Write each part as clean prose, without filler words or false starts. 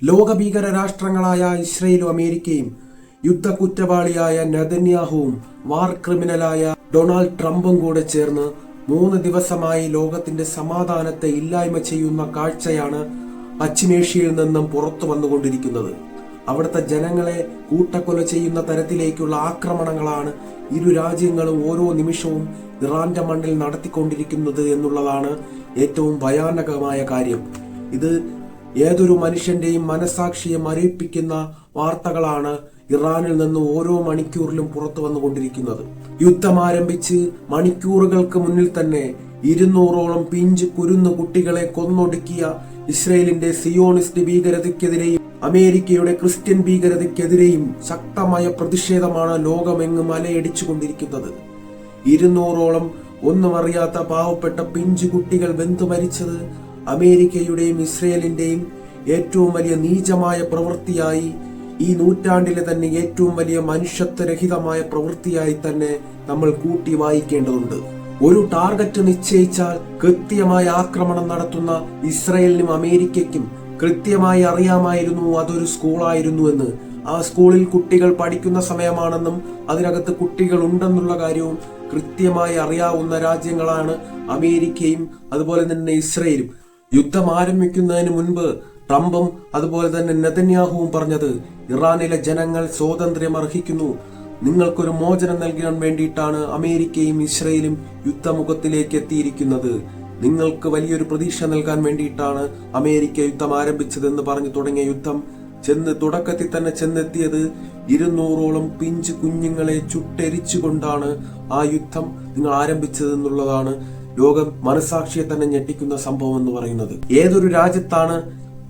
ലോകഭീകര രാഷ്ട്രങ്ങളായ ഇസ്രയേലും അമേരിക്കയും, യുദ്ധ കുറ്റവാളിയായ നെതന്യാഹുവും, വാർ ക്രിമിനലായ ഡൊണാൾഡ് ട്രംപും കൂടെ ചേർന്ന് 3 ദിവസമായി ലോകത്തിന്റെ സമാധാനത്തെ ഇല്ലായ്മ ചെയ്യുന്ന കാഴ്ചയാണ് പശ്ചിമേഷ്യയിൽ നിന്നും പുറത്തു വന്നുകൊണ്ടിരിക്കുന്നത്. അവിടുത്തെ ജനങ്ങളെ കൂട്ടക്കൊല ചെയ്യുന്ന തരത്തിലേക്കുള്ള ആക്രമണങ്ങളാണ് ഇരു രാജ്യങ്ങളും ഓരോ നിമിഷവും ഇറാന്റെ മണ്ണിൽ നടത്തിക്കൊണ്ടിരിക്കുന്നത് എന്നുള്ളതാണ് ഏറ്റവും ഭയാനകമായ കാര്യം. ഇത് ഏതൊരു മനുഷ്യന്റെയും മനസാക്ഷിയെ മരവിപ്പിക്കുന്ന വാർത്തകളാണ് ഇറാനിൽ നിന്ന് ഓരോ മണിക്കൂറിലും പുറത്തു വന്നുകൊണ്ടിരിക്കുന്നത്. യുദ്ധം ആരംഭിച്ച് മണിക്കൂറുകൾക്ക് മുന്നിൽ തന്നെ 200ഓളം പിഞ്ച് കുരുന്നു കുട്ടികളെ കൊന്നൊടുക്കിയ ഇസ്രയേലിന്റെ സിയോണിസ്റ്റ് ഭീകരതയ്ക്കെതിരെയും അമേരിക്കയുടെ ക്രിസ്ത്യൻ ഭീകരതയ്ക്കെതിരെയും ശക്തമായ പ്രതിഷേധമാണ് ലോകമെങ്ങും അലയടിച്ചുകൊണ്ടിരിക്കുന്നത്. 200ഓളം ഒന്നും അറിയാത്ത പാവപ്പെട്ട പിഞ്ചു കുട്ടികൾ വെന്തു മരിച്ചത് അമേരിക്കയുടെയും ഇസ്രയേലിന്റെയും ഏറ്റവും വലിയ നീചമായ പ്രവൃത്തിയായി, ഈ നൂറ്റാണ്ടിലെ തന്നെ ഏറ്റവും വലിയ മനുഷ്യത്വരഹിതമായ പ്രവൃത്തിയായി തന്നെ നമ്മൾ കൂട്ടി വായിക്കേണ്ടതുണ്ട്. ഒരു ടാർഗറ്റ് നിശ്ചയിച്ചാൽ കൃത്യമായ ആക്രമണം നടത്തുന്ന ഇസ്രയേലിനും അമേരിക്കയ്ക്കും കൃത്യമായി അറിയാമായിരുന്നു അതൊരു സ്കൂളായിരുന്നു എന്ന്. ആ സ്കൂളിൽ കുട്ടികൾ പഠിക്കുന്ന സമയമാണെന്നും അതിനകത്ത് കുട്ടികൾ ഉണ്ടെന്നുള്ള കാര്യവും കൃത്യമായി അറിയാവുന്ന രാജ്യങ്ങളാണ് അമേരിക്കയും അതുപോലെ തന്നെ ഇസ്രയേലും. യുദ്ധം ആരംഭിക്കുന്നതിന് മുൻപ് ട്രംപും അതുപോലെ തന്നെ നെതന്യാഹുവും പറഞ്ഞത് ഇറാനിലെ ജനങ്ങൾ സ്വാതന്ത്ര്യം അർഹിക്കുന്നു, നിങ്ങൾക്കൊരു മോചനം നൽകാൻ വേണ്ടിയിട്ടാണ് അമേരിക്കയും ഇസ്രയേലും യുദ്ധമുഖത്തിലേക്ക് എത്തിയിരിക്കുന്നത്, നിങ്ങൾക്ക് വലിയൊരു പ്രതീക്ഷ നൽകാൻ വേണ്ടിയിട്ടാണ് അമേരിക്ക യുദ്ധം ആരംഭിച്ചതെന്ന് പറഞ്ഞു തുടങ്ങിയ യുദ്ധം തുടക്കത്തിൽ തന്നെ ചെന്നെത്തിയത് 200ഓളം പിഞ്ചു കുഞ്ഞുങ്ങളെ ചുട്ടെരിച്ചുകൊണ്ടാണ് ആ യുദ്ധം നിങ്ങൾ ആരംഭിച്ചതെന്നുള്ളതാണ് ലോകം മനസാക്ഷിയെ തന്നെ ഞെട്ടിക്കുന്ന സംഭവം എന്ന് പറയുന്നത്. ഏതൊരു രാജ്യത്താണ്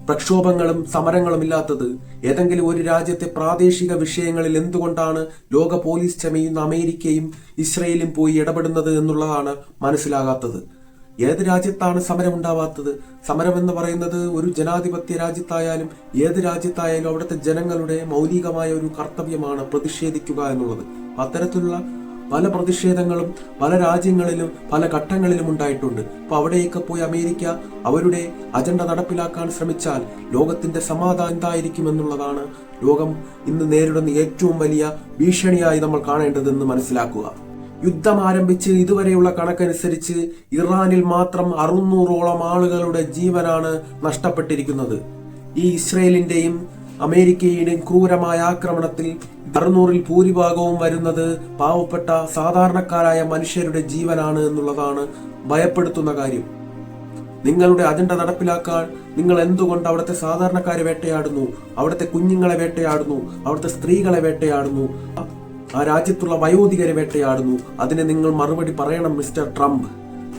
പ്രക്ഷോഭങ്ങളും സമരങ്ങളും ഇല്ലാത്തത്? ഏതെങ്കിലും ഒരു രാജ്യത്തെ പ്രാദേശിക വിഷയങ്ങളിൽ എന്തുകൊണ്ടാണ് ലോക പോലീസ് ചമയുന്ന അമേരിക്കയും ഇസ്രയേലും പോയി ഇടപെടുന്നത് എന്നുള്ളതാണ് മനസ്സിലാകാത്തത്. ഏത് രാജ്യത്താണ് സമരം ഉണ്ടാവാത്തത്? സമരം എന്ന് പറയുന്നത് ഒരു ജനാധിപത്യ രാജ്യത്തായാലും ഏത് രാജ്യത്തായാലും അവിടുത്തെ ജനങ്ങളുടെ മൗലികമായ ഒരു കർത്തവ്യമാണ് പ്രതിഷേധിക്കുക എന്നുള്ളത്. അത്തരത്തിലുള്ള പല പ്രതിഷേധങ്ങളും പല രാജ്യങ്ങളിലും പല ഘട്ടങ്ങളിലും ഉണ്ടായിട്ടുണ്ട്. അപ്പൊ അവിടെയൊക്കെ പോയി അമേരിക്ക അവരുടെ അജണ്ട നടപ്പിലാക്കാൻ ശ്രമിച്ചാൽ ലോകത്തിന്റെ സമാധാനം എന്തായിരിക്കും എന്നുള്ളതാണ് ലോകം ഇന്ന് നേരിടുന്ന ഏറ്റവും വലിയ ഭീഷണിയായി നമ്മൾ കാണേണ്ടതെന്ന് മനസ്സിലാക്കുക. യുദ്ധം ആരംഭിച്ച് ഇതുവരെയുള്ള കണക്കനുസരിച്ച് ഇറാനിൽ മാത്രം 600ഓളം ആളുകളുടെ ജീവനാണ് നഷ്ടപ്പെട്ടിരിക്കുന്നത്. ഈ ഇസ്രയേലിന്റെയും അമേരിക്കയുടെയും ക്രൂരമായ ആക്രമണത്തിൽ 600ൽ ഭൂരിഭാഗവും വരുന്നത് പാവപ്പെട്ട സാധാരണക്കാരായ മനുഷ്യരുടെ ജീവനാണ് എന്നുള്ളതാണ് ഭയപ്പെടുത്തുന്ന കാര്യം. നിങ്ങളുടെ അജണ്ട നടപ്പിലാക്കാൻ നിങ്ങൾ എന്തുകൊണ്ട് അവിടുത്തെ സാധാരണക്കാരെ വേട്ടയാടുന്നു, അവിടുത്തെ കുഞ്ഞുങ്ങളെ വേട്ടയാടുന്നു, അവിടുത്തെ സ്ത്രീകളെ വേട്ടയാടുന്നു, ആ രാജ്യത്തുള്ള വയോധികരെ വേട്ടയാടുന്നു? അതിന് നിങ്ങൾ മറുപടി പറയണം മിസ്റ്റർ ട്രംപ്,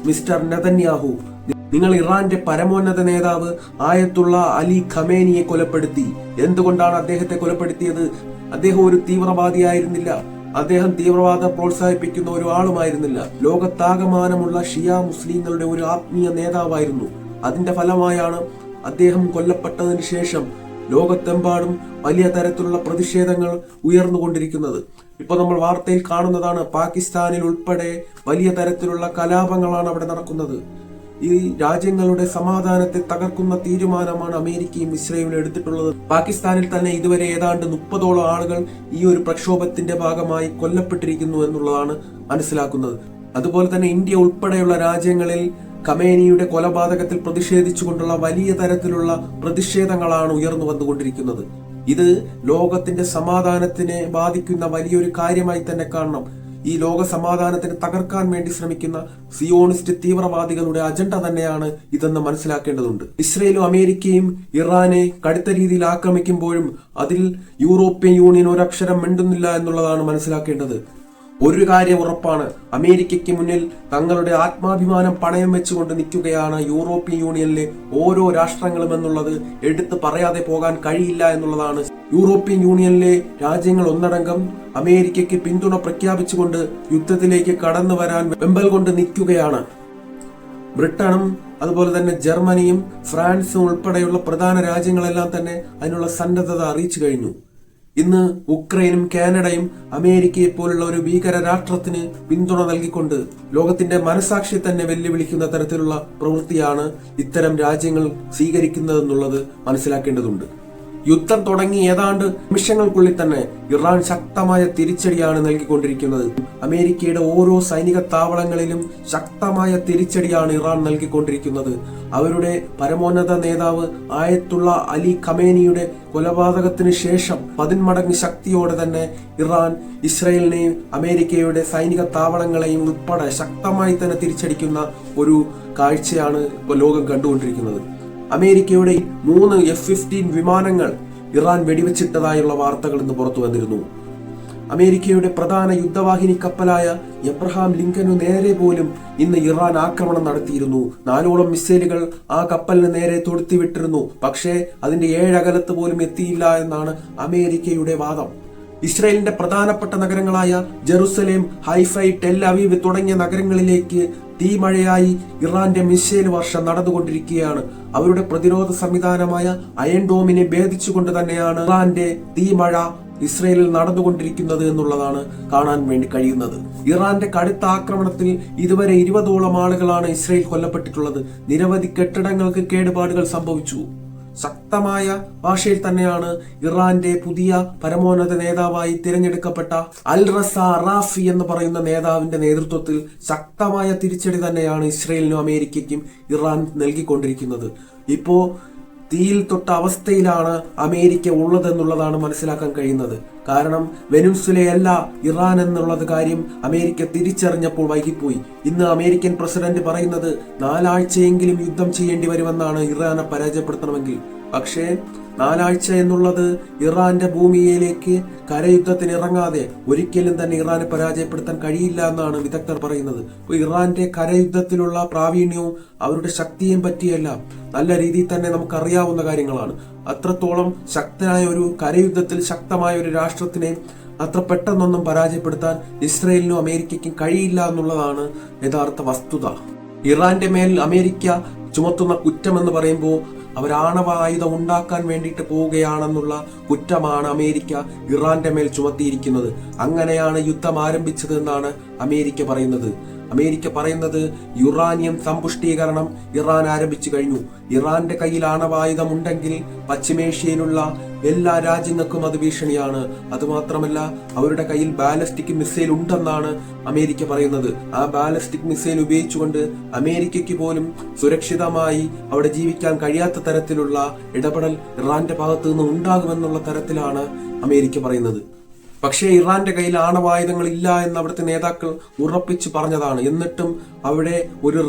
മിസ്റ്റർ നെതന്യാഹു. നിങ്ങൾ ഇറാന്റെ പരമോന്നത നേതാവ് ആയത്തുള്ള അലി ഖമേനിയെ കൊലപ്പെടുത്തി. എന്തുകൊണ്ടാണ് അദ്ദേഹത്തെ കൊലപ്പെടുത്തിയത്? അദ്ദേഹം ഒരു തീവ്രവാദിയായിരുന്നില്ല, അദ്ദേഹം തീവ്രവാദം പ്രോത്സാഹിപ്പിക്കുന്ന ഒരു ആളുമായിരുന്നില്ല. ലോകത്താകമാനമുള്ള ഷിയ മുസ്ലിങ്ങളുടെ ഒരു ആത്മീയ നേതാവായിരുന്നു. അതിന്റെ ഫലമായാണ് അദ്ദേഹം കൊല്ലപ്പെട്ടതിന് ശേഷം ലോകത്തെമ്പാടും വലിയ തരത്തിലുള്ള പ്രതിഷേധങ്ങൾ ഉയർന്നുകൊണ്ടിരിക്കുന്നത്. ഇപ്പൊ നമ്മൾ വാർത്തയിൽ കാണുന്നതാണ്, പാകിസ്ഥാനിൽ ഉൾപ്പെടെ വലിയ തരത്തിലുള്ള കലാപങ്ങളാണ് അവിടെ നടക്കുന്നത്. ഈ രാജ്യങ്ങളുടെ സമാധാനത്തെ തകർക്കുന്ന തീരുമാനമാണ് അമേരിക്കയും ഇസ്രയേലും എടുത്തിട്ടുള്ളത്. പാകിസ്ഥാനിൽ തന്നെ ഇതുവരെ ഏതാണ്ട് 30ഓളം ആളുകൾ ഈ ഒരു പ്രക്ഷോഭത്തിന്റെ ഭാഗമായി കൊല്ലപ്പെട്ടിരിക്കുന്നു എന്നുള്ളതാണ് മനസ്സിലാക്കുന്നത്. അതുപോലെ തന്നെ ഇന്ത്യ ഉൾപ്പെടെയുള്ള രാജ്യങ്ങളിൽ ഖമേനിയുടെ കൊലപാതകത്തിൽ പ്രതിഷേധിച്ചുകൊണ്ടുള്ള വലിയ തരത്തിലുള്ള പ്രതിഷേധങ്ങളാണ് ഉയർന്നു വന്നുകൊണ്ടിരിക്കുന്നത്. ഇത് ലോകത്തിന്റെ സമാധാനത്തിനെ ബാധിക്കുന്ന വലിയൊരു കാര്യമായി തന്നെ കാണണം. ഈ ലോക സമാധാനത്തിന് തകർക്കാൻ വേണ്ടി ശ്രമിക്കുന്ന സിയോണിസ്റ്റ് തീവ്രവാദികളുടെ അജണ്ട തന്നെയാണ് ഇതെന്ന് മനസ്സിലാക്കേണ്ടതുണ്ട്. ഇസ്രയേലും അമേരിക്കയും ഇറാനെ കടുത്ത രീതിയിൽ ആക്രമിക്കുമ്പോഴും അതിൽ യൂറോപ്യൻ യൂണിയൻ ഒരക്ഷരം മിണ്ടുന്നില്ല എന്നുള്ളതാണ് മനസ്സിലാക്കേണ്ടത്. ഒരു കാര്യം ഉറപ്പാണ്, അമേരിക്കയ്ക്ക് മുന്നിൽ തങ്ങളുടെ ആത്മാഭിമാനം പണയം വെച്ചുകൊണ്ട് നിൽക്കുകയാണ് യൂറോപ്യൻ യൂണിയനിലെ ഓരോ രാഷ്ട്രങ്ങളും എന്നുള്ളത് എടുത്ത് പറയാതെ പോകാൻ കഴിയില്ല എന്നുള്ളതാണ്. യൂറോപ്യൻ യൂണിയനിലെ രാജ്യങ്ങൾ ഒന്നടങ്കം അമേരിക്കയ്ക്ക് പിന്തുണ പ്രഖ്യാപിച്ചുകൊണ്ട് യുദ്ധത്തിലേക്ക് കടന്നു വരാൻ വെമ്പൽ കൊണ്ട് നിൽക്കുകയാണ്. ബ്രിട്ടനും അതുപോലെ തന്നെ ജർമ്മനിയും ഫ്രാൻസും ഉൾപ്പെടെയുള്ള പ്രധാന രാജ്യങ്ങളെല്ലാം തന്നെ അതിനുള്ള സന്നദ്ധത അറിയിച്ചു കഴിഞ്ഞു. ഇന്ന് ഉക്രൈനും കാനഡയും അമേരിക്കയെ പോലുള്ള ഒരു ഭീകര രാഷ്ട്രത്തിന് പിന്തുണ നൽകിക്കൊണ്ട് ലോകത്തിന്റെ മനസാക്ഷിയെ തന്നെ വെല്ലുവിളിക്കുന്ന തരത്തിലുള്ള പ്രവൃത്തിയാണ് ഇത്തരം രാജ്യങ്ങൾ സ്വീകരിക്കുന്നതെന്നുള്ളത് മനസ്സിലാക്കേണ്ടതുണ്ട്. യുദ്ധം തുടങ്ങി ഏതാണ്ട് നിമിഷങ്ങൾക്കുള്ളിൽ തന്നെ ഇറാൻ ശക്തമായ തിരിച്ചടിയാണ് നൽകിക്കൊണ്ടിരിക്കുന്നത്. അമേരിക്കയുടെ ഓരോ സൈനിക താവളങ്ങളിലും ശക്തമായ തിരിച്ചടിയാണ് ഇറാൻ നൽകിക്കൊണ്ടിരിക്കുന്നത്. അവരുടെ പരമോന്നത നേതാവ് ആയത്തുള്ള അലി ഖമേനിയുടെ കൊലപാതകത്തിന് ശേഷം 10 മടങ്ങ് ശക്തിയോടെ തന്നെ ഇറാൻ ഇസ്രയേലിനെയും അമേരിക്കയുടെ സൈനിക താവളങ്ങളെയും ഉൾപ്പെടെ ശക്തമായി തന്നെ തിരിച്ചടിക്കുന്ന ഒരു കാഴ്ചയാണ് ഇപ്പോൾ ലോകം കണ്ടുകൊണ്ടിരിക്കുന്നത്. അമേരിക്കയുടെ 3 F-15 വിമാനങ്ങൾ ഇറാൻ വെടിവെച്ചിട്ടതായുള്ള വാർത്തകൾ ഇന്ന് പുറത്തു വന്നിരുന്നു. അമേരിക്കയുടെ പ്രധാന യുദ്ധവാഹിനി കപ്പലായ എബ്രഹാം ലിങ്കനു നേരെ പോലും ഇന്ന് ഇറാൻ ആക്രമണം നടത്തിയിരുന്നു. 4ഓളം മിസൈലുകൾ ആ കപ്പലിന് നേരെ തൊടുത്തിവിട്ടിരുന്നു. പക്ഷേ അതിന്റെ 7 അകലത്ത് പോലും എത്തിയില്ല എന്നാണ് അമേരിക്കയുടെ വാദം. ഇസ്രയേലിന്റെ പ്രധാനപ്പെട്ട നഗരങ്ങളായ ജെറുസലേം, ഹൈഫൈ, ടെൽ അവീവ് തുടങ്ങിയ നഗരങ്ങളിലേക്ക് തീമഴയായി ഇറാന്റെ മിസൈൽ വർഷം നടന്നുകൊണ്ടിരിക്കുകയാണ്. അവരുടെ പ്രതിരോധ സംവിധാനമായ അയൺ ഡോമിനെ ഭേദിച്ചുകൊണ്ട് തന്നെയാണ് ഇറാന്റെ തീമഴ ഇസ്രയേലിൽ നടന്നുകൊണ്ടിരിക്കുന്നത് എന്നുള്ളതാണ് കാണാൻ വേണ്ടി കഴിയുന്നത്. ഇറാന്റെ കടുത്ത ആക്രമണത്തിൽ ഇതുവരെ 20ഓളം ആളുകളാണ് ഇസ്രയേൽ കൊല്ലപ്പെട്ടിട്ടുള്ളത്. നിരവധി കെട്ടിടങ്ങൾക്ക് കേടുപാടുകൾ സംഭവിച്ചു. ശക്തമായ ഭാഷയിൽ തന്നെയാണ് ഇറാന്റെ പുതിയ പരമോന്നത നേതാവായി തിരഞ്ഞെടുക്കപ്പെട്ട അൽ റസ അറാഫി എന്ന് പറയുന്ന നേതാവിന്റെ നേതൃത്വത്തിൽ ശക്തമായ തിരിച്ചടി തന്നെയാണ് ഇസ്രയേലിനും അമേരിക്കയ്ക്കും ഇറാൻ നൽകിക്കൊണ്ടിരിക്കുന്നത്. ഇപ്പോ തീയിൽ തൊട്ട അവസ്ഥയിലാണ് അമേരിക്ക ഉള്ളതെന്നുള്ളതാണ് മനസ്സിലാക്കാൻ കഴിയുന്നത്. കാരണം വെനുസുലയല്ല ഇറാൻ എന്നുള്ളത് കാര്യം അമേരിക്ക തിരിച്ചറിഞ്ഞപ്പോൾ വൈകിപ്പോയി. ഇന്ന് അമേരിക്കൻ പ്രസിഡന്റ് പറയുന്നത് 4 ആഴ്ചയെങ്കിലും യുദ്ധം ചെയ്യേണ്ടി വരുമെന്നാണ് ഇറാനെ പരാജയപ്പെടുത്തണമെങ്കിൽ. പക്ഷേ 4 ആഴ്ച എന്നുള്ളത് ഇറാന്റെ ഭൂമിയിലേക്ക് കരയുദ്ധത്തിന് ഇറങ്ങാതെ ഒരിക്കലും തന്നെ ഇറാനെ പരാജയപ്പെടുത്താൻ കഴിയില്ല എന്നാണ് വിദഗ്ധർ പറയുന്നത്. ഇറാന്റെ കരയുദ്ധത്തിലുള്ള പ്രാവീണ്യവും അവരുടെ ശക്തിയും പറ്റിയല്ല, നല്ല രീതിയിൽ തന്നെ നമുക്കറിയാവുന്ന കാര്യങ്ങളാണ്. അത്രത്തോളം ശക്തനായ ഒരു കരയുദ്ധത്തിൽ ശക്തമായ ഒരു രാഷ്ട്രത്തിനെ അത്ര പെട്ടെന്നൊന്നും പരാജയപ്പെടുത്താൻ ഇസ്രയേലിനും അമേരിക്കയ്ക്കും കഴിയില്ല എന്നുള്ളതാണ് യഥാർത്ഥ വസ്തുത. ഇറാന്റെ മേൽ അമേരിക്ക ചുമത്തുന്ന കുറ്റമെന്ന് പറയുമ്പോൾ അവർ ആണവ ആയുധം ഉണ്ടാക്കാൻ വേണ്ടിയിട്ട് പോവുകയാണെന്നുള്ള കുറ്റമാണ് അമേരിക്ക ഇറാന്റെ മേൽ ചുമത്തിയിരിക്കുന്നത്. അങ്ങനെയാണ് യുദ്ധം ആരംഭിച്ചത് എന്നാണ് അമേരിക്ക പറയുന്നത്. അമേരിക്ക പറയുന്നത് യുറാനിയം സമ്പുഷ്ടീകരണം ഇറാൻ ആരംഭിച്ചു കഴിഞ്ഞു. ഇറാന്റെ കയ്യിൽ ആണവായുധം ഉണ്ടെങ്കിൽ പശ്ചിമേഷ്യയിലുള്ള എല്ലാ രാജ്യങ്ങൾക്കും അത് ഭീഷണിയാണ്. അതുമാത്രമല്ല അവരുടെ കയ്യിൽ ബാലിസ്റ്റിക് മിസൈൽ ഉണ്ടെന്നാണ് അമേരിക്ക പറയുന്നത്. ആ ബാലിസ്റ്റിക് മിസൈൽ ഉപയോഗിച്ചുകൊണ്ട് അമേരിക്കയ്ക്ക് പോലും സുരക്ഷിതമായി അവിടെ ജീവിക്കാൻ കഴിയാത്ത തരത്തിലുള്ള ഇടപെടൽ ഇറാന്റെ ഭാഗത്തു നിന്ന് ഉണ്ടാകുമെന്നുള്ള തരത്തിലാണ് അമേരിക്ക പറയുന്നത്. പക്ഷേ ഇറാന്റെ കയ്യിൽ ആണവായുധങ്ങൾ ഇല്ല എന്ന് അവിടുത്തെ നേതാക്കൾ ഉറപ്പിച്ചു പറഞ്ഞതാണ്. എന്നിട്ടും അവിടെ ഒരു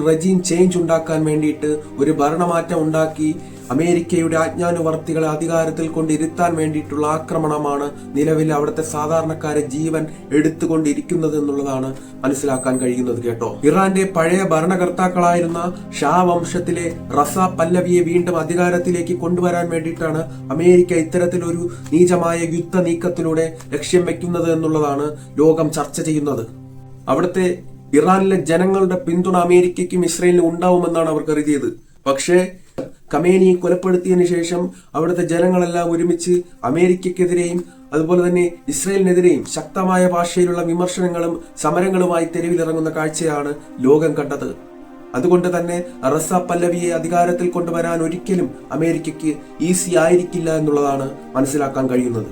റെജീം ചേഞ്ച് ഉണ്ടാക്കാൻ വേണ്ടിയിട്ട് ഒരു ഭരണമാറ്റം ഉണ്ടാക്കി അമേരിക്കയുടെ ആജ്ഞാനുവർത്തികളെ അധികാരത്തിൽ കൊണ്ടിരുത്താൻ വേണ്ടിയിട്ടുള്ള ആക്രമണമാണ് നിലവിൽ അവിടുത്തെ സാധാരണക്കാരെ ജീവൻ എടുത്തുകൊണ്ടിരിക്കുന്നത് എന്നുള്ളതാണ് മനസ്സിലാക്കാൻ കഴിയുന്നത് കേട്ടോ. ഇറാന്റെ പഴയ ഭരണകർത്താക്കളായിരുന്ന ഷാ വംശത്തിലെ റസ പല്ലവിയെ വീണ്ടും അധികാരത്തിലേക്ക് കൊണ്ടുവരാൻ വേണ്ടിയിട്ടാണ് അമേരിക്ക ഇത്തരത്തിലൊരു നീചമായ യുദ്ധ നീക്കത്തിലൂടെ ലക്ഷ്യം വെക്കുന്നത് എന്നുള്ളതാണ് ലോകം ചർച്ച ചെയ്യുന്നത്. അവിടുത്തെ ഇറാനിലെ ജനങ്ങളുടെ പിന്തുണ അമേരിക്കയ്ക്കും ഇസ്രയേലിനും ഉണ്ടാവുമെന്നാണ് അവർ കരുതിയത്. പക്ഷേ ഖമേനി കൊലപ്പെടുത്തിയതിനു ശേഷം അവിടുത്തെ ജനങ്ങളെല്ലാം ഒരുമിച്ച് അമേരിക്കക്കെതിരെയും അതുപോലെ തന്നെ ഇസ്രയേലിനെതിരെയും ശക്തമായ ഭാഷയിലുള്ള വിമർശനങ്ങളും സമരങ്ങളുമായി തെരുവിലിറങ്ങുന്ന കാഴ്ചയാണ് ലോകം കണ്ടത്. അതുകൊണ്ട് തന്നെ റസ പല്ലവിയെ അധികാരത്തിൽ കൊണ്ടുവരാൻ ഒരിക്കലും അമേരിക്കയ്ക്ക് ഈസി ആയിരിക്കില്ല എന്നുള്ളതാണ് മനസ്സിലാക്കാൻ കഴിയുന്നത്.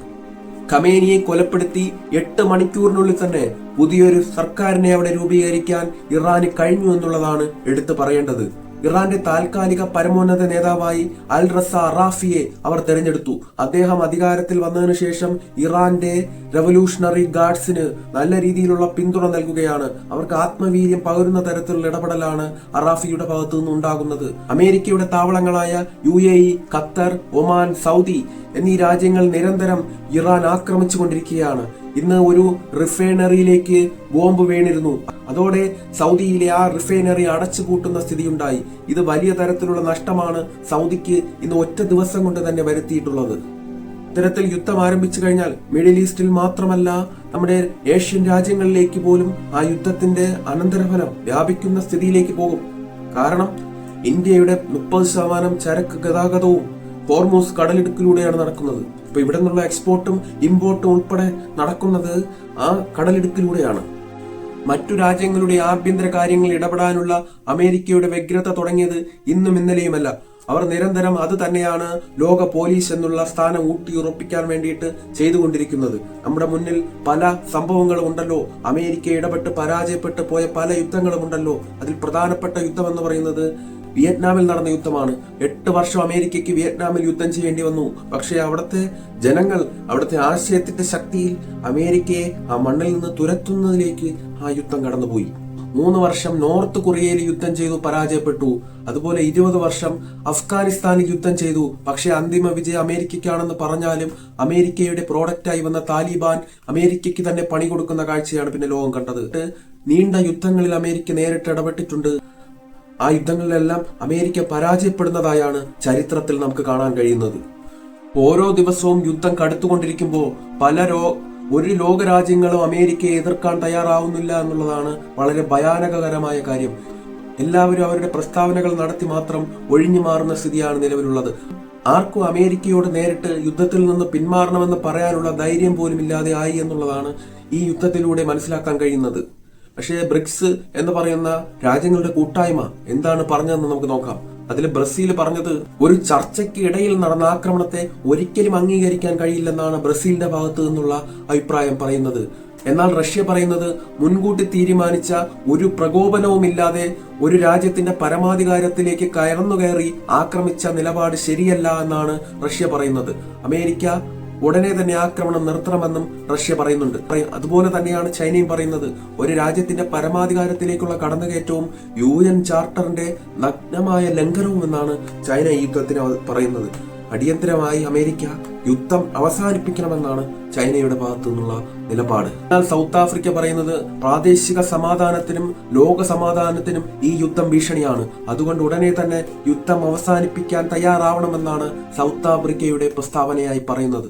ഖമേനിയെ കൊലപ്പെടുത്തി 8 മണിക്കൂറിനുള്ളിൽ തന്നെ പുതിയൊരു സർക്കാരിനെ അവിടെ രൂപീകരിക്കാൻ ഇറാന് കഴിഞ്ഞു എന്നുള്ളതാണ് എടുത്തു പറയേണ്ടത്. ഇറാന്റെ താൽക്കാലിക പരമോന്നത നേതാവായി അൽ റസ അറാഫിയെ അവർ തെരഞ്ഞെടുത്തു. അദ്ദേഹം അധികാരത്തിൽ വന്നതിനു ശേഷം ഇറാന്റെ റവല്യൂഷണറി ഗാർഡ്സിന് നല്ല രീതിയിലുള്ള പിന്തുണ നൽകുകയാണ്. അവർക്ക് ആത്മവീര്യം പകരുന്ന തരത്തിലുള്ള ഇടപെടലാണ് അറാഫിയുടെ ഭാഗത്തു നിന്ന് ഉണ്ടാകുന്നത്. അമേരിക്കയുടെ താവളങ്ങളായ UAE, ഖത്തർ, ഒമാൻ, സൗദി എന്നീ രാജ്യങ്ങൾ നിരന്തരം ഇറാൻ ആക്രമിച്ചു കൊണ്ടിരിക്കുകയാണ്. ഇന്ന് ഒരു റിഫൈനറിയിലേക്ക് ബോംബ് വീണിരുന്നു. അതോടെ സൗദിയിലെ ആ റിഫൈനറി അടച്ചുപൂട്ടുന്ന സ്ഥിതിയുണ്ടായി. ഇത് വലിയ തരത്തിലുള്ള നഷ്ടമാണ് സൗദിക്ക് ഇന്ന് ഒറ്റ ദിവസം കൊണ്ട് തന്നെ വരുത്തിയിട്ടുള്ളത്. ഇത്തരത്തിൽ യുദ്ധം ആരംഭിച്ചു കഴിഞ്ഞാൽ മിഡിൽ ഈസ്റ്റിൽ മാത്രമല്ല നമ്മുടെ ഏഷ്യൻ രാജ്യങ്ങളിലേക്ക് പോലും ആ യുദ്ധത്തിന്റെ അനന്തരഫലം വ്യാപിക്കുന്ന സ്ഥിതിയിലേക്ക് പോകും. കാരണം ഇന്ത്യയുടെ 30% ചരക്ക് ഗതാഗതവും ഹോർമൂസ് കടലിടുക്കിലൂടെയാണ് നടക്കുന്നത്. ഇപ്പൊ ഇവിടെ നിന്നുള്ള എക്സ്പോർട്ടും ഇമ്പോർട്ടും ഉൾപ്പെടെ നടക്കുന്നത് ആ കടലിടുക്കിലൂടെയാണ്. മറ്റു രാജ്യങ്ങളുടെ ആഭ്യന്തര കാര്യങ്ങളിൽ ഇടപെടാനുള്ള അമേരിക്കയുടെ വ്യഗ്രത തുടങ്ങിയത് ഇന്നും ഇന്നലെയുമല്ല. അവർ നിരന്തരം അത് തന്നെയാണ് ലോക പോലീസ് എന്നുള്ള സ്ഥാനം ഊട്ടിയുറപ്പിക്കാൻ വേണ്ടിയിട്ട് ചെയ്തുകൊണ്ടിരിക്കുന്നത്. നമ്മുടെ മുന്നിൽ പല സംഭവങ്ങളും ഉണ്ടല്ലോ, അമേരിക്ക ഇടപെട്ട് പരാജയപ്പെട്ടു പോയ പല യുദ്ധങ്ങളും ഉണ്ടല്ലോ. അതിൽ പ്രധാനപ്പെട്ട യുദ്ധം എന്ന് പറയുന്നത് വിയറ്റ്നാമിൽ നടന്ന യുദ്ധമാണ്. 8 വർഷം അമേരിക്കയ്ക്ക് വിയറ്റ്നാമിൽ യുദ്ധം ചെയ്യേണ്ടി വന്നു. പക്ഷേ അവിടുത്തെ ജനങ്ങൾ അവിടുത്തെ ആശയത്തിന്റെ ശക്തിയിൽ അമേരിക്കയെ ആ മണ്ണിൽ നിന്ന് തുരത്തുന്നതിലേക്ക് ആ യുദ്ധം കടന്നുപോയി. 3 വർഷം നോർത്ത് കൊറിയയിൽ യുദ്ധം ചെയ്തു, പരാജയപ്പെട്ടു. അതുപോലെ 20 വർഷം അഫ്ഗാനിസ്ഥാനിൽ യുദ്ധം ചെയ്തു. പക്ഷെ അന്തിമ വിജയം അമേരിക്കയ്ക്കാണെന്ന് പറഞ്ഞാലും അമേരിക്കയുടെ പ്രോഡക്റ്റായി വന്ന താലിബാൻ അമേരിക്കയ്ക്ക് തന്നെ പണി കൊടുക്കുന്ന കാഴ്ചയാണ് പിന്നെ ലോകം കണ്ടത്. നീണ്ട യുദ്ധങ്ങളിൽ അമേരിക്ക നേരിട്ട് ഇടപെട്ടിട്ടുണ്ട്. ആ യുദ്ധങ്ങളിലെല്ലാം അമേരിക്ക പരാജയപ്പെടുന്നതായാണ് ചരിത്രത്തിൽ നമുക്ക് കാണാൻ കഴിയുന്നത്. ഓരോ ദിവസവും യുദ്ധം കടുത്തുകൊണ്ടിരിക്കുമ്പോൾ ഒരു ലോകരാജ്യങ്ങളും അമേരിക്കയെ എതിർക്കാൻ തയ്യാറാവുന്നില്ല എന്നുള്ളതാണ് വളരെ ഭയാനകരമായ കാര്യം. എല്ലാവരും അവരുടെ പ്രസ്താവനകൾ നടത്തി മാത്രം ഒഴിഞ്ഞു മാറുന്ന സ്ഥിതിയാണ് നിലവിലുള്ളത്. ആർക്കും അമേരിക്കയോട് നേരിട്ട് യുദ്ധത്തിൽ നിന്ന് പിന്മാറണമെന്ന് പറയാനുള്ള ധൈര്യം പോലും ഇല്ലാതെ ആയി എന്നുള്ളതാണ് ഈ യുദ്ധത്തിലൂടെ മനസ്സിലാക്കാൻ കഴിയുന്നത്. പക്ഷേ ബ്രിക്സ് എന്ന് പറയുന്ന രാജ്യങ്ങളുടെ കൂട്ടായ്മ എന്താണ് പറഞ്ഞതെന്ന് നമുക്ക് നോക്കാം. അതിൽ ബ്രസീൽ പറഞ്ഞത് ഒരു ചർച്ചയ്ക്ക് ഇടയിൽ നടന്ന ആക്രമണത്തെ ഒരിക്കലും അംഗീകരിക്കാൻ കഴിയില്ലെന്നാണ് ബ്രസീലിന്റെ ഭാഗത്ത് നിന്നുള്ള അഭിപ്രായം പറയുന്നത്. എന്നാൽ റഷ്യ പറയുന്നത് മുൻകൂട്ടി തീരുമാനിച്ച ഒരു പ്രകോപനവുമില്ലാതെ ഒരു രാജ്യത്തിന്റെ പരമാധികാരത്തിലേക്ക് കയറി ആക്രമിച്ച നിലപാട് ശരിയല്ല എന്നാണ് റഷ്യ പറയുന്നത്. അമേരിക്ക ഉടനെ തന്നെ ആക്രമണം നിർത്തണമെന്നും റഷ്യ പറയുന്നുണ്ട്. അതുപോലെ തന്നെയാണ് ചൈനയും പറയുന്നത്. ഒരു രാജ്യത്തിന്റെ പരമാധികാരത്തിലേക്കുള്ള കടന്നുകയറ്റവും UN ചാർട്ടറിന്റെ നഗ്നമായ ലംഘനവും എന്നാണ് ചൈന ഈ യുദ്ധത്തിന് പറയുന്നത്. അടിയന്തരമായി അമേരിക്ക യുദ്ധം അവസാനിപ്പിക്കണമെന്നാണ് ചൈനയുടെ ഭാഗത്തു നിന്നുള്ള നിലപാട്. എന്നാൽ സൗത്ത് ആഫ്രിക്ക പറയുന്നത് പ്രാദേശിക സമാധാനത്തിനും ലോക സമാധാനത്തിനും ഈ യുദ്ധം ഭീഷണിയാണ്. അതുകൊണ്ട് ഉടനെ തന്നെ യുദ്ധം അവസാനിപ്പിക്കാൻ തയ്യാറാവണമെന്നാണ് സൗത്ത് ആഫ്രിക്കയുടെ പ്രസ്താവനയായി പറയുന്നത്.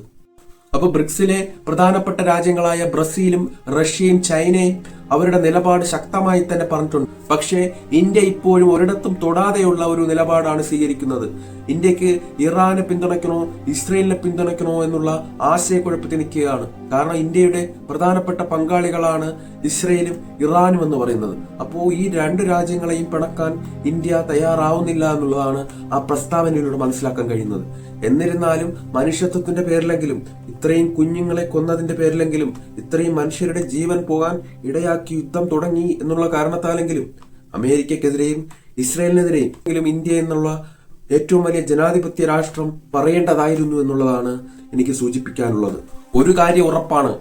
അപ്പൊ ബ്രിക്സിലെ പ്രധാനപ്പെട്ട രാജ്യങ്ങളായ ബ്രസീലും റഷ്യയും ചൈനയും അവരുടെ നിലപാട് ശക്തമായി തന്നെ പറഞ്ഞിട്ടുണ്ട്. പക്ഷേ ഇന്ത്യ ഇപ്പോഴും ഒരിടത്തും തൊടാതെയുള്ള ഒരു നിലപാടാണ് സ്വീകരിക്കുന്നത്. ഇന്ത്യക്ക് ഇറാനെ പിന്തുണയ്ക്കണോ ഇസ്രയേലിനെ പിന്തുണയ്ക്കണോ എന്നുള്ള ആശയക്കുഴപ്പത്തിൽ നിൽക്കുകയാണ്. കാരണം ഇന്ത്യയുടെ പ്രധാനപ്പെട്ട പങ്കാളികളാണ് ഇസ്രയേലും ഇറാനും എന്ന് പറയുന്നത്. അപ്പോൾ ഈ 2 രാജ്യങ്ങളെയും പിണക്കാൻ ഇന്ത്യ തയ്യാറാവുന്നില്ല എന്നുള്ളതാണ് ആ പ്രസ്താവനയിലൂടെ മനസ്സിലാക്കാൻ കഴിയുന്നത്. എന്നിരുന്നാലും മനുഷ്യത്വത്തിന്റെ പേരിലെങ്കിലും, ഇത്രയും കുഞ്ഞുങ്ങളെ കൊന്നതിന്റെ പേരിലെങ്കിലും, ഇത്രയും മനുഷ്യരുടെ ജീവൻ പോകാൻ ഇടയാക്കി യുദ്ധം തുടങ്ങി എന്നുള്ള കാരണത്താലെങ്കിലും അമേരിക്കക്കെതിരെയും ഇസ്രയേലിനെതിരെയും ഇന്ത്യ എന്നുള്ള ഏറ്റവും വലിയ ജനാധിപത്യ രാഷ്ട്രം പറയേണ്ടതായിരുന്നു എന്നുള്ളതാണ് എനിക്ക് സൂചിപ്പിക്കാനുള്ളത്. ഒരു കാര്യം ഉറപ്പാണ്,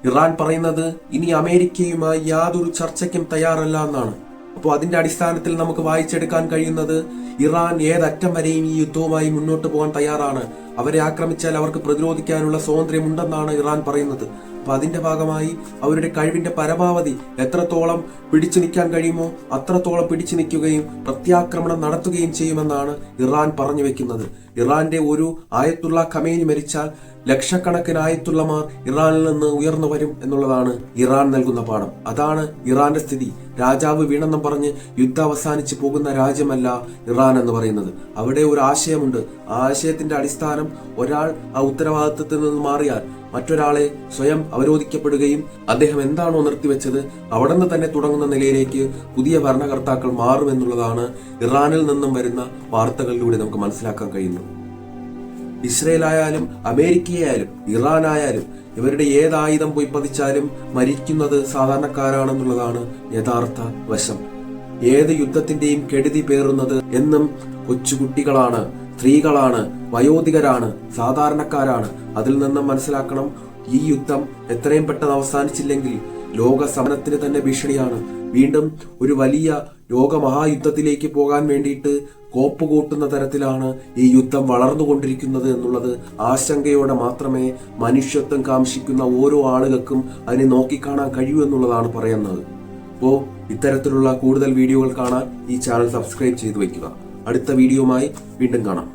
ഇറാൻ പറയുന്നത് ഇനി അമേരിക്കയുമായി യാതൊരു ചർച്ചയ്ക്കും തയ്യാറല്ല എന്നാണ്. അപ്പോൾ അതിന്റെ അടിസ്ഥാനത്തിൽ നമുക്ക് വായിച്ചെടുക്കാൻ കഴിയുന്നത് ഇറാൻ ഏതറ്റം വരെയും ഈ യുദ്ധവുമായി മുന്നോട്ട് പോകാൻ തയ്യാറാണ്. അവരെ ആക്രമിച്ചാൽ അവർക്ക് പ്രതിരോധിക്കാനുള്ള സ്വാതന്ത്ര്യമുണ്ടെന്നാണ് ഇറാൻ പറയുന്നത്. അപ്പൊ അതിന്റെ ഭാഗമായി അവരുടെ കഴിവിന്റെ പരമാവധി എത്രത്തോളം പിടിച്ചു നിൽക്കാൻ കഴിയുമോ അത്രത്തോളം പിടിച്ചു നിൽക്കുകയും പ്രത്യാക്രമണം നടത്തുകയും ചെയ്യുമെന്നാണ് ഇറാൻ പറഞ്ഞു വെക്കുന്നത്. ഇറാന്റെ ഒരു ആയത്തുള്ള ഖമേനി മരിച്ചാൽ ലക്ഷക്കണക്കിന് ആയത്തുള്ളമാർ ഇറാനിൽ നിന്ന് ഉയർന്നു വരും എന്നുള്ളതാണ് ഇറാൻ നൽകുന്ന പാഠം. അതാണ് ഇറാന്റെ സ്ഥിതി. രാജാവ് വീണെന്നും പറഞ്ഞ് യുദ്ധം അവസാനിച്ച് പോകുന്ന രാജ്യമല്ല ഇറാൻ എന്ന് പറയുന്നത്. അവിടെ ഒരു ആശയമുണ്ട്. ആ ആശയത്തിന്റെ അടിസ്ഥാനം ഒരാൾ ആ ഉത്തരവാദിത്വത്തിൽ നിന്ന് മാറിയാൽ മറ്റൊരാളെ സ്വയം അവരോധിക്കപ്പെടുകയും അദ്ദേഹം എന്താണോ നിർത്തിവെച്ചത് അവിടെ നിന്ന് തന്നെ തുടങ്ങുന്ന നിലയിലേക്ക് പുതിയ ഭരണകർത്താക്കൾ മാറുമെന്നുള്ളതാണ് ഇറാനിൽ നിന്നും വരുന്ന വാർത്തകളിലൂടെ നമുക്ക് മനസ്സിലാക്കാൻ കഴിയുന്നത്. ഇസ്രയേൽ ആയാലും അമേരിക്കയായാലും ഇറാനായാലും ഇവരുടെ ഏതായുധം പോയി പതിച്ചാലും മരിക്കുന്നത് സാധാരണക്കാരാണെന്നുള്ളതാണ് യഥാർത്ഥ വശം. ഏത് യുദ്ധത്തിന്റെയും കെടുതി പേറുന്നത് എന്നും കൊച്ചുകുട്ടികളാണ്, സ്ത്രീകളാണ്, വയോധികരാണ്, സാധാരണക്കാരാണ്. അതിൽ നിന്നും മനസ്സിലാക്കണം, ഈ യുദ്ധം എത്രയും പെട്ടെന്ന് അവസാനിച്ചില്ലെങ്കിൽ ലോക സമരത്തിന് തന്നെ ഭീഷണിയാണ്. വീണ്ടും ഒരു വലിയ ലോകമഹായുദ്ധത്തിലേക്ക് പോകാൻ വേണ്ടിയിട്ട് കോപ്പ് കൂട്ടുന്ന തരത്തിലാണ് ഈ യുദ്ധം വളർന്നുകൊണ്ടിരിക്കുന്നത് എന്നുള്ളത് ആശങ്കയോടെ മാത്രമേ മനുഷ്യത്വം കാംക്ഷിക്കുന്ന ഓരോ ആളുകൾക്കും അതിനെ നോക്കിക്കാണാൻ കഴിയൂ എന്നുള്ളതാണ് പറയുന്നത്. അപ്പോൾ ഇത്തരത്തിലുള്ള കൂടുതൽ വീഡിയോകൾ കാണാൻ ഈ ചാനൽ സബ്സ്ക്രൈബ് ചെയ്തു വയ്ക്കുക. അടുത്ത വീഡിയോയുമായി വീണ്ടും കാണാം.